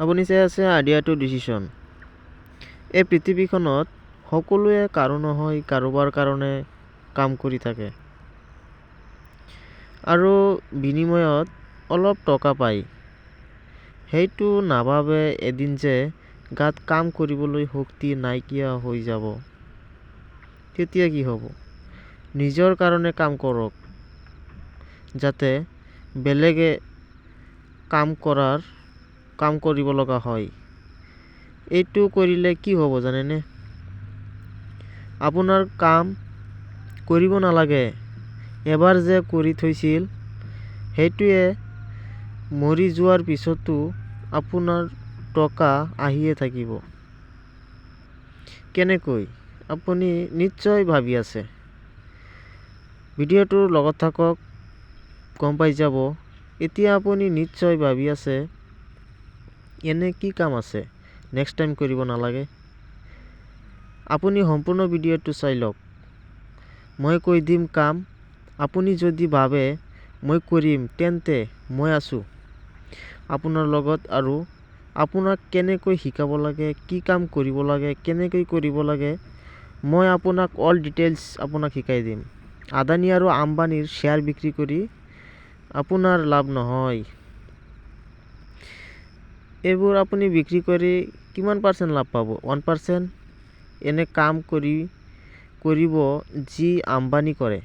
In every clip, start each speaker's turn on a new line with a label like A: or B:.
A: আপুনি চাই আছে আইডিয়া টু ডিচিশ্যন। এই পৃথিৱীখনত সকলোৱে কাৰো নহয় কাৰোবাৰ কাৰণে কাম কৰি থাকে আৰু বিনিময়ত অলপ টকা পায়। সেইটো নাভাবে এদিন যে গাত কাম কৰিবলৈ শক্তি নাইকিয়া হৈ যাব। তেতিয়া কি হ'ব? নিজৰ কাৰণে কাম কৰক, যাতে বেলেগে কাম কৰিব লগা হয়। এইটো কৰিলে কি হ'ব জানেনে? আপোনাৰ কাম কৰিব নালাগে। এবাৰ যে কৰি থৈছিল, সেইটোৱে মৰি যোৱাৰ পিছতো আপোনাৰ টকা আহিয়ে থাকিব। কেনেকৈ? আপুনি নিশ্চয় ভাবি আছে। ভিডিঅ'টোৰ লগত থাকক, গম পাই যাব। এতিয়া আপুনি নিশ্চয় ভাবি আছে, এনে কি কাম আছে নেক্সট টাইম কৰিব নালাগে। আপুনি সম্পূৰ্ণ ভিডিঅ'টো চাই লওক। মই কৈ দিম কাম। আপুনি যদি ভাবে মই কৰিম, তেন্তে মই আছোঁ আপোনাৰ লগত আৰু আপোনাক কেনেকৈ শিকাব লাগে, কি কাম কৰিব লাগে, কেনেকৈ কৰিব লাগে, মই আপোনাক অল ডিটেইলছ আপোনাক শিকাই দিম। আদানী আৰু আম্বানীৰ শ্বেয়াৰ বিক্ৰী কৰি আপোনাৰ লাভ নহয়। এইবোৰ আপুনি বিক্ৰী কৰি কিমান পাৰ্চেণ্ট লাভ পাব? 1%। এনে কাম কৰিব যি আম্বানী কৰে।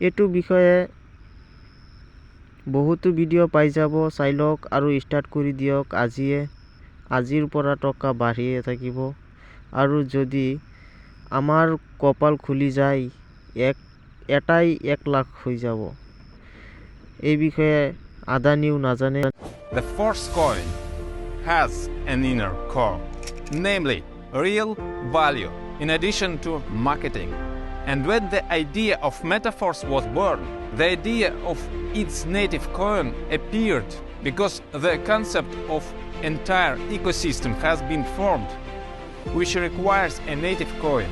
A: এইটো বিষয়ে বহুতো ভিডিঅ' পাই যাব, চাই লওক আৰু ষ্টাৰ্ট কৰি দিয়ক আজিৰ পৰা টকা বাঢ়িয়ে থাকিব। আৰু যদি আমাৰ কপাল খুলি যায়, এটাই 1 লাখ হৈ যাব। এই বিষয়ে আদানীও নাজানে।
B: The Force coin has an inner core, namely real value in addition to marketing. And when the idea of MetaForce was born, the idea of its native coin appeared because the concept of entire ecosystem has been formed, which requires a native coin,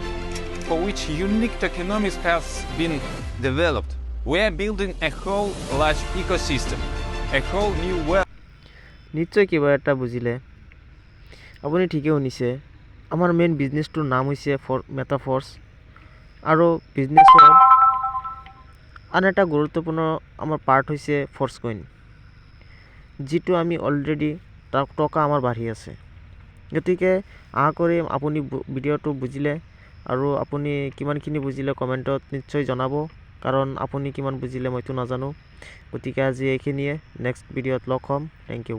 B: for which unique tokenomics has been developed. We are building a whole large ecosystem, a whole new world.
A: নিশ্চয় কিবা এটা বুজিলে। আপুনি ঠিকে শুনিছে। আমাৰ main বিজনেছটোৰ নাম হৈছে মেটাফৰ্চ আৰু বিজনেছৰ আন এটা গুৰুত্বপূৰ্ণ আমাৰ পাৰ্ট হৈছে ফৰ্চ কইন, যিটো আমি অলৰেডি টকা আমাৰ বাঢ়ি আছে। গতিকে আশা কৰিম আপুনি ভিডিঅ'টো বুজিলে আৰু আপুনি কিমানখিনি বুজিলে কমেণ্টত নিশ্চয় জনাব, কাৰণ আপুনি কিমান বুজিলে মইতো নাজানো। গতিকে আজি এইখিনিয়ে, নেক্সট ভিডিঅ'ত লগ হ'ম। Thank U.